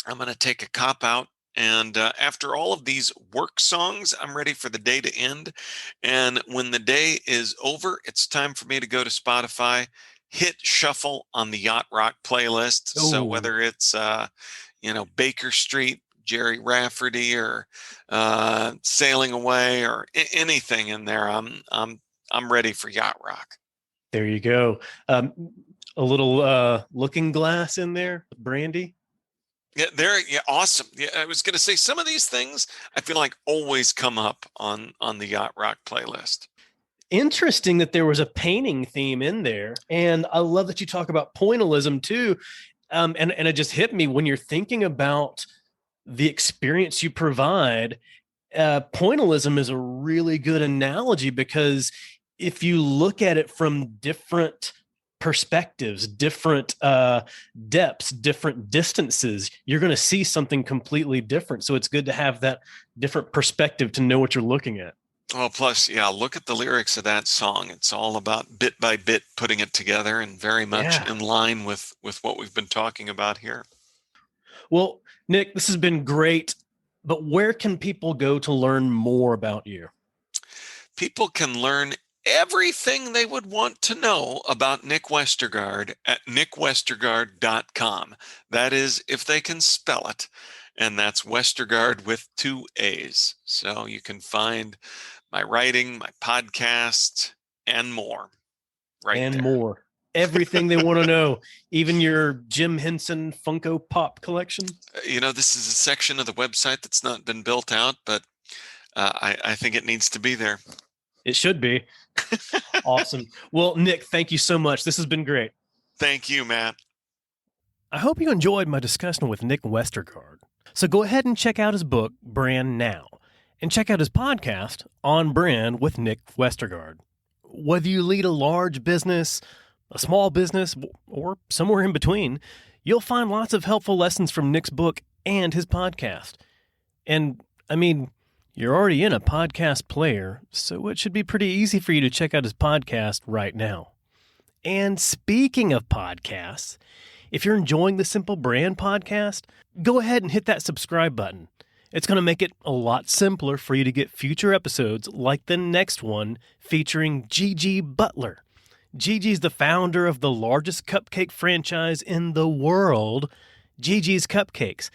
[SPEAKER 3] I'm going to take a cop-out. And after all of these work songs, I'm ready for the day to end. And when the day is over, it's time for me to go to Spotify, hit shuffle on the Yacht Rock playlist. So
[SPEAKER 1] Ooh.
[SPEAKER 3] whether it's, Baker Street, Jerry Rafferty, or Sailing Away, or anything in there, I'm ready for Yacht Rock.
[SPEAKER 1] There you go. A little Looking Glass in there, Brandy.
[SPEAKER 3] Yeah, awesome. Yeah, I was going to say some of these things I feel like always come up on the Yacht Rock playlist.
[SPEAKER 1] Interesting that there was a painting theme in there, and I love that you talk about pointillism too. And it just hit me when you're thinking about the experience you provide. Pointillism is a really good analogy, because if you look at it from different perspectives, different depths, different distances, you're going to see something completely different. So it's good to have that different perspective to know what you're looking at.
[SPEAKER 3] Well, plus, look at the lyrics of that song. It's all about bit by bit putting it together, and very much in line with what we've been talking about here.
[SPEAKER 1] Well, Nick, this has been great, but where can people go to learn more about you?
[SPEAKER 3] People can learn everything they would want to know about Nick Westergaard at nickwestergaard.com. That is, if they can spell it. And that's Westergaard with 2 A's. So you can find my writing, my podcast, and more there.
[SPEAKER 1] More. Everything they want to know, even your Jim Henson Funko Pop collection.
[SPEAKER 3] This is a section of the website that's not been built out, but I think it needs to be there.
[SPEAKER 1] It should be. Awesome. Well, Nick, thank you so much. This has been great.
[SPEAKER 3] Thank you, Matt.
[SPEAKER 1] I hope you enjoyed my discussion with Nick Westergaard. So go ahead and check out his book, Brand Now, and check out his podcast, On Brand with Nick Westergaard. Whether you lead a large business, a small business, or somewhere in between, you'll find lots of helpful lessons from Nick's book and his podcast. And, you're already in a podcast player, so it should be pretty easy for you to check out his podcast right now. And speaking of podcasts, if you're enjoying the Simple Brand podcast, go ahead and hit that subscribe button. It's going to make it a lot simpler for you to get future episodes like the next one featuring Gigi Butler. Gigi's the founder of the largest cupcake franchise in the world, Gigi's Cupcakes.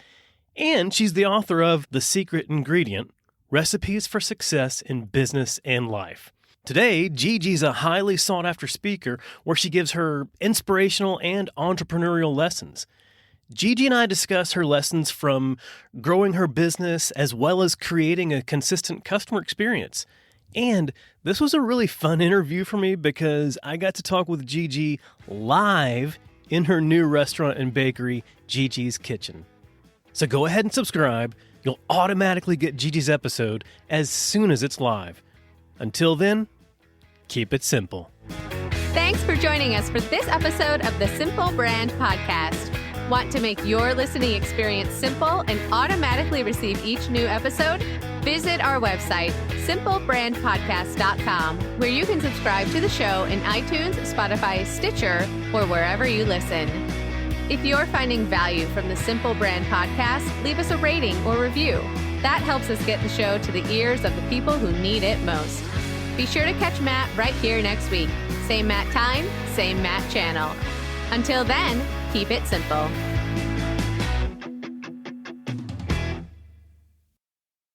[SPEAKER 1] And she's the author of The Secret Ingredient, Recipes for Success in Business and Life. Today, Gigi's a highly sought-after speaker where she gives her inspirational and entrepreneurial lessons. Gigi and I discuss her lessons from growing her business as well as creating a consistent customer experience. And this was a really fun interview for me because I got to talk with Gigi live in her new restaurant and bakery, Gigi's Kitchen. So go ahead and subscribe. You'll automatically get Gigi's episode as soon as it's live. Until then, keep it simple.
[SPEAKER 2] Thanks for joining us for this episode of the Simple Brand Podcast. Want to make your listening experience simple and automatically receive each new episode? Visit our website, simplebrandpodcast.com, where you can subscribe to the show in iTunes, Spotify, Stitcher, or wherever you listen. If you're finding value from the Simple Brand Podcast, leave us a rating or review. That helps us get the show to the ears of the people who need it most. Be sure to catch Matt right here next week. Same Matt time, same Matt channel. Until then, keep it simple.